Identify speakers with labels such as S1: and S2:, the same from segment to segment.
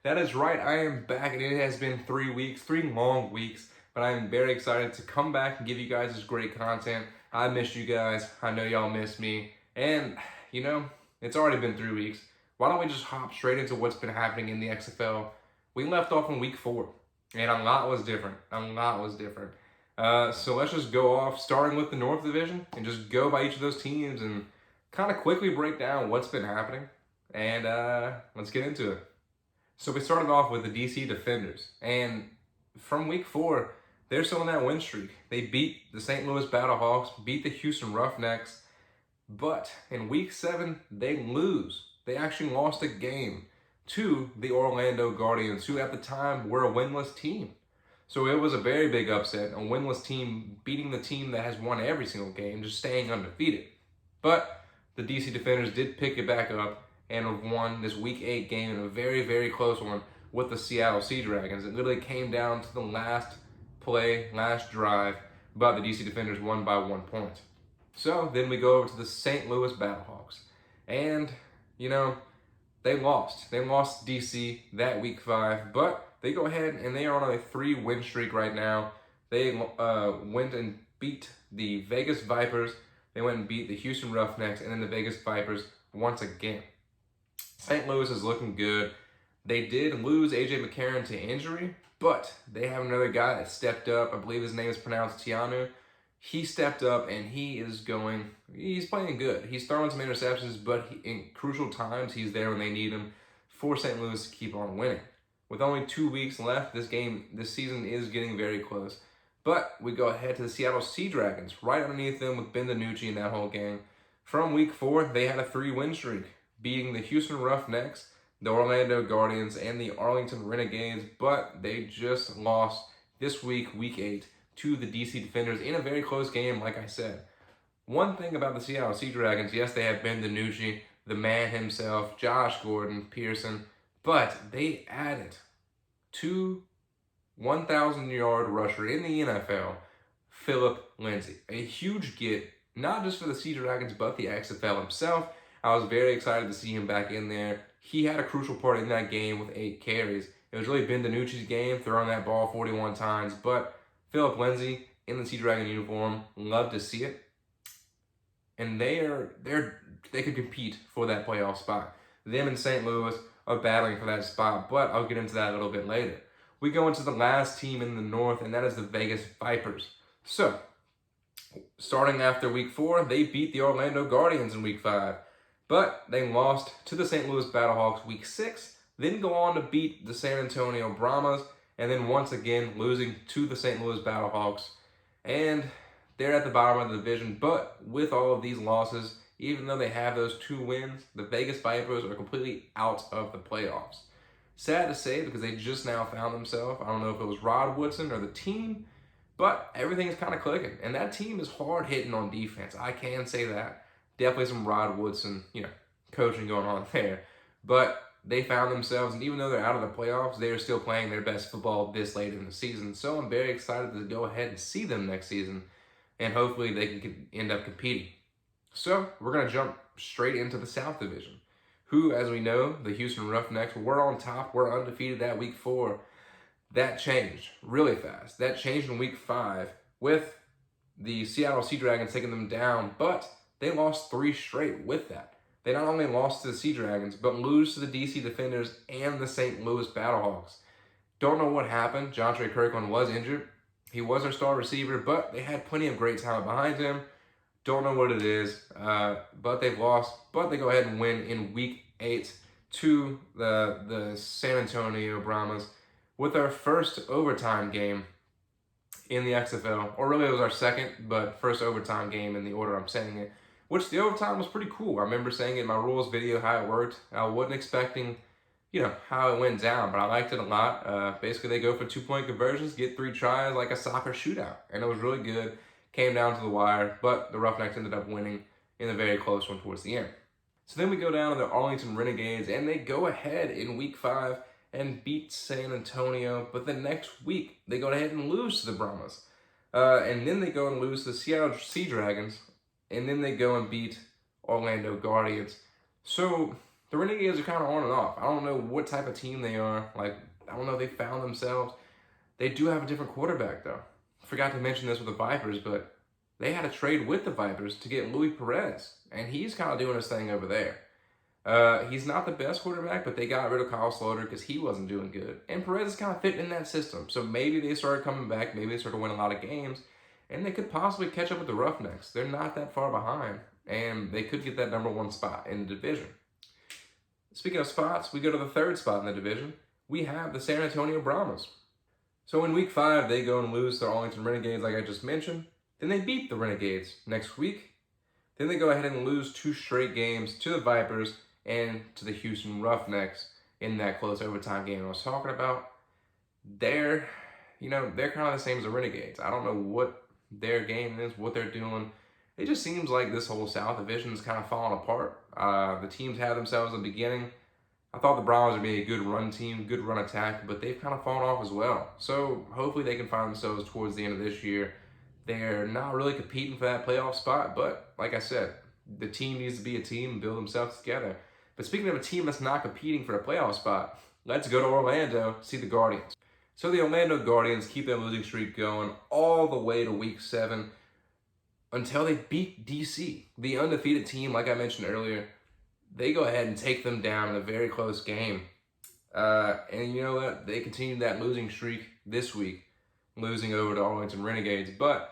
S1: That is right, I am back, and it has been 3 weeks, 3 long weeks, but I am very excited to come back and give you guys this great content. I missed you guys. I know y'all missed me. And, you know, it's already been 3 weeks. Why don't we just hop straight into what's been happening in the XFL? We left off in week 4, and a lot was different. A lot was different. So let's just go off, starting with the North Division, and just go by each of those teams and kind of quickly break down what's been happening. And let's get into it. So we started off with the DC Defenders, and from week 4, they're still on that win streak. They beat the St. Louis Battlehawks, beat the Houston Roughnecks, but in week 7, they lose. They actually lost a game to the Orlando Guardians, who at the time were a winless team. So it was a very big upset, a winless team beating the team that has won every single game, just staying undefeated. But the DC Defenders did pick it back up and have won this Week 8 game in a very, very close one with the Seattle Sea Dragons. It literally came down to the last play, last drive, but the DC Defenders won by 1 point. So then we go over to the St. Louis Battlehawks. And, you know, they lost. They lost DC that Week 5, but they go ahead and they are on a 3-win streak right now. They went and beat the Vegas Vipers. They went and beat the Houston Roughnecks and then the Vegas Vipers once again. St. Louis is looking good. They did lose A.J. McCarron to injury, but they have another guy that stepped up. I believe his name is pronounced Tianu. He stepped up, and he's playing good. He's throwing some interceptions, but in crucial times, he's there when they need him for St. Louis to keep on winning. With only 2 weeks left, this season is getting very close. But we go ahead to the Seattle Sea Dragons, right underneath them with Ben DiNucci in that whole game. From week 4, they had a 3-win streak, beating the Houston Roughnecks, the Orlando Guardians, and the Arlington Renegades, but they just lost this week, week 8, to the DC Defenders in a very close game, like I said. One thing about the Seattle Sea Dragons, yes, they have Ben DiNucci, the man himself, Josh Gordon, Pearson, but they added 2 1,000-yard rusher in the NFL, Philip Lindsay. A huge get, not just for the Sea Dragons, but the XFL himself. I was very excited to see him back in there. He had a crucial part in that game with 8 carries. It was really Ben DiNucci's game, throwing that ball 41 times, but Philip Lindsay in the Sea Dragon uniform, love to see it. And they could compete for that playoff spot. Them and St. Louis are battling for that spot, but I'll get into that a little bit later. We go into the last team in the North, and that is the Vegas Vipers. So, starting after week 4, they beat the Orlando Guardians in week 5. But they lost to the St. Louis Battlehawks week 6, then go on to beat the San Antonio Brahmas, and then once again losing to the St. Louis Battlehawks. And they're at the bottom of the division, but with all of these losses, even though they have those 2 wins, the Vegas Vipers are completely out of the playoffs. Sad to say, because they just now found themselves. I don't know if it was Rod Woodson or the team, but everything is kind of clicking. And that team is hard hitting on defense. I can say that. Definitely some Rod Woodson, coaching going on there. But they found themselves, and even though they're out of the playoffs, they are still playing their best football this late in the season. So I'm very excited to go ahead and see them next season, and hopefully they can end up competing. So we're going to jump straight into the South Division, who, as we know, the Houston Roughnecks were on top, were undefeated that week 4. That changed really fast. That changed in week 5 with the Seattle Sea Dragons taking them down, but they lost 3 straight with that. They not only lost to the Sea Dragons, but lose to the DC Defenders and the St. Louis Battlehawks. Don't know what happened. Jontre Kirkland was injured. He was their star receiver, but they had plenty of great talent behind him. Don't know what it is, but they've lost. But they go ahead and win in week 8 to the San Antonio Brahmas with our first overtime game in the XFL. Or really, it was our second, but first overtime game in the order I'm saying it. Which the overtime was pretty cool. I remember saying in my rules video how it worked. I wasn't expecting, how it went down, but I liked it a lot. Basically, they go for 2-point conversions, get 3 tries like a soccer shootout. And it was really good. Came down to the wire, but the Roughnecks ended up winning in a very close one towards the end. So then we go down to the Arlington Renegades, and they go ahead in week 5 and beat San Antonio. But the next week, they go ahead and lose to the Brahmas. And then they go and lose to the Seattle Sea Dragons. And then they go and beat Orlando Guardians. So the Renegades are kind of on and off. I don't know what type of team they are. Like, I don't know if they found themselves. They do have a different quarterback, though. Forgot to mention this with the Vipers, but they had a trade with the Vipers to get Luis Perez, and he's kind of doing his thing over there. He's not the best quarterback, but they got rid of Kyle Sloter because he wasn't doing good. And Perez is kind of fitting in that system. So maybe they started coming back. Maybe they started winning a lot of games. And they could possibly catch up with the Roughnecks. They're not that far behind. And they could get that #1 spot in the division. Speaking of spots, we go to the 3rd spot in the division. We have the San Antonio Brahmas. So in week 5, they go and lose to the Arlington Renegades, like I just mentioned. Then they beat the Renegades next week. Then they go ahead and lose 2 straight games to the Vipers and to the Houston Roughnecks in that close overtime game I was talking about. They're kind of the same as the Renegades. I don't know what their game is, what they're doing. It just seems like this whole South Division is kind of falling apart. The teams had themselves in the beginning. I thought the Browns would be a good run team, good run attack, but they've kind of fallen off as well. So hopefully they can find themselves towards the end of this year. They're not really competing for that playoff spot, but like I said, the team needs to be a team and build themselves together. But speaking of a team that's not competing for a playoff spot, let's go to Orlando, see the Guardians. So the Orlando Guardians keep their losing streak going all the way to week 7 until they beat DC, the undefeated team, like I mentioned earlier. They go ahead and take them down in a very close game. And you know what? They continued that losing streak this week, losing over to Arlington Renegades. But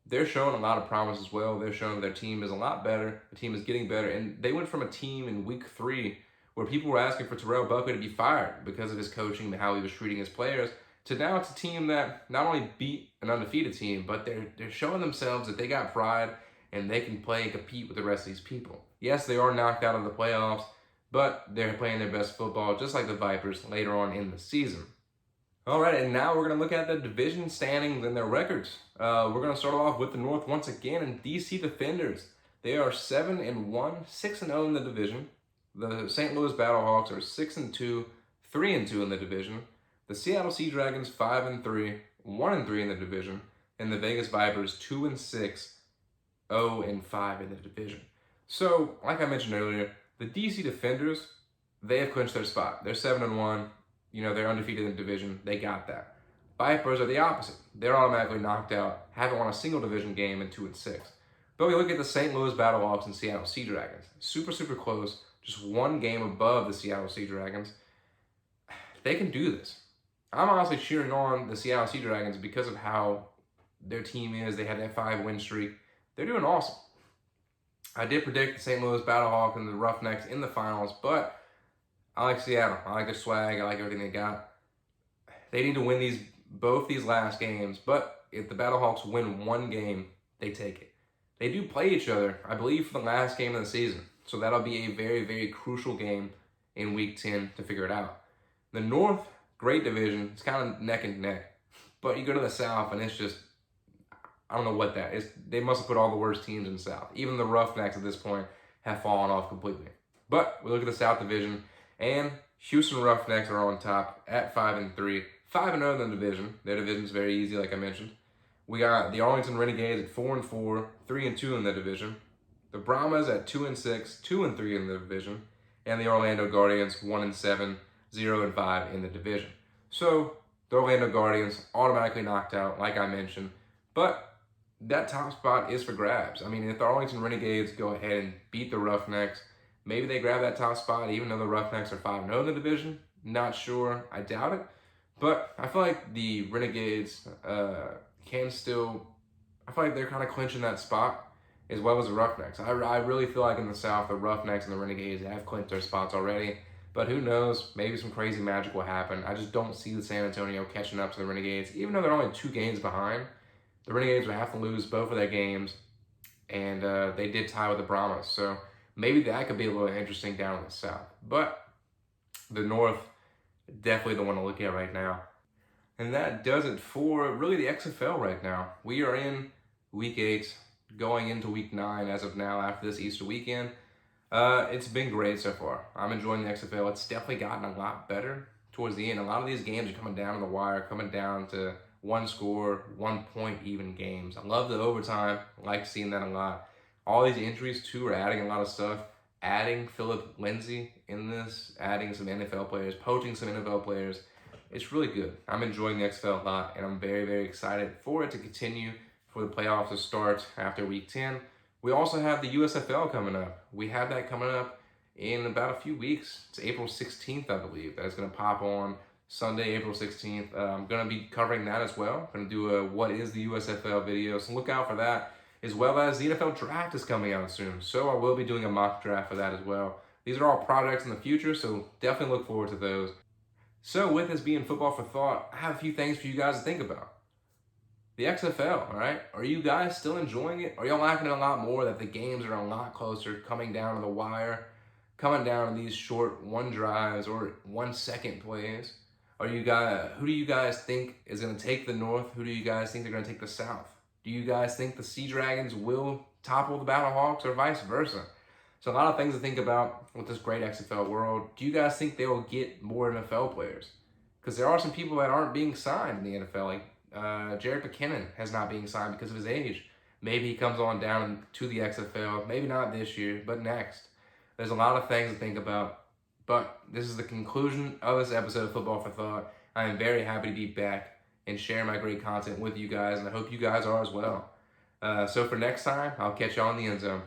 S1: they're showing a lot of promise as well. They're showing their team is a lot better. The team is getting better. And they went from a team in week 3 where people were asking for Terrell Buckley to be fired because of his coaching and how he was treating his players, to now it's a team that not only beat an undefeated team, but they're showing themselves that they got pride and they can play and compete with the rest of these people. Yes, they are knocked out of the playoffs, but they're playing their best football, just like the Vipers later on in the season. All right, and now we're going to look at the division standings and their records. We're going to start off with the North once again, and DC Defenders. They are 7-1, 6-0 in the division. The St. Louis Battlehawks are 6-2, 3-2 in the division. The Seattle Sea Dragons 5-3, 1-3 in the division, and the Vegas Vipers 2-6, 0-5 in the division. So, like I mentioned earlier, the DC Defenders, they have clinched their spot. They're 7-1. They're undefeated in the division. They got that. Vipers are the opposite. They're automatically knocked out, haven't won a single division game in 2-6. But we look at the St. Louis Battlehawks and Seattle Sea Dragons. Super, super close. Just one game above the Seattle Sea Dragons. They can do this. I'm honestly cheering on the Seattle Sea Dragons because of how their team is. They had that 5-win streak. They're doing awesome. I did predict the St. Louis Battlehawks and the Roughnecks in the finals, but I like Seattle. I like their swag. I like everything they got. They need to win both these last games, but if the Battlehawks win one game, they take it. They do play each other, I believe, for the last game of the season. So that'll be a very, very crucial game in Week 10 to figure it out. The North, great division. It's kind of neck and neck. But you go to the South, and it's just, I don't know what that is. They must have put all the worst teams in the South. Even the Roughnecks at this point have fallen off completely. But we look at the South division, and Houston Roughnecks are on top at 5-3. 5-0 in the division. Their division's very easy, like I mentioned. We got the Arlington Renegades at 4-4, 3-2 in the division. The Brahmas at 2-6, 2-3 in the division. And the Orlando Guardians 1-7, 0-5 in the division. So the Orlando Guardians automatically knocked out, like I mentioned. But that top spot is for grabs. I mean, if the Arlington Renegades go ahead and beat the Roughnecks, maybe they grab that top spot, even though the Roughnecks are 5-0 in the division. Not sure. I doubt it. But I feel like the Renegades can still, I feel like they're kind of clinching that spot as well as the Roughnecks. I really feel like in the South, the Roughnecks and the Renegades have clinched their spots already. But who knows? Maybe some crazy magic will happen. I just don't see the San Antonio catching up to the Renegades. Even though they're only 2 games behind, the Renegades would have to lose both of their games. And they did tie with the Brahmas. So maybe that could be a little interesting down in the South. But the North, definitely the one to look at right now. And that does it for really the XFL right now. We are in Week 8, going into Week 9 as of now after this Easter weekend. It's been great so far. I'm enjoying the XFL. It's definitely gotten a lot better towards the end. A lot of these games are coming down to the wire, coming down to one score, 1 point even games. I love the overtime. I like seeing that a lot. All these injuries too are adding a lot of stuff. adding Philip Lindsay in this, adding some NFL players, poaching some NFL players. It's really good. I'm enjoying the XFL a lot, and I'm very, very excited for it to continue, for the playoffs to start after week 10. We also have the USFL coming up. We have that coming up in about a few weeks. It's April 16th, I believe. That's going to pop on Sunday, April 16th. I'm going to be covering that as well. I'm going to do a What is the USFL video, so look out for that, as well as the NFL draft is coming out soon. So I will be doing a mock draft for that as well. These are all projects in the future, so definitely look forward to those. So with this being football for thought, I have a few things for you guys to think about. The XFL, all right? Are you guys still enjoying it? Are y'all liking it a lot more that the games are a lot closer, coming down to the wire, coming down to these short one drives or 1 second plays? Who do you guys think is going to take the North? Who do you guys think they're going to take the South? Do you guys think the Sea Dragons will topple the Battlehawks or vice versa? So a lot of things to think about with this great XFL world. Do you guys think they will get more NFL players? Because there are some people that aren't being signed in the NFL. Like Jared McKinnon has not being signed because of his age. Maybe he comes on down to the XFL. Maybe not this year, but next. There's a lot of things to think about. But this is the conclusion of this episode of Football for Thought. I am very happy to be back and share my great content with you guys, and I hope you guys are as well. So for next time, I'll catch y'all in the end zone.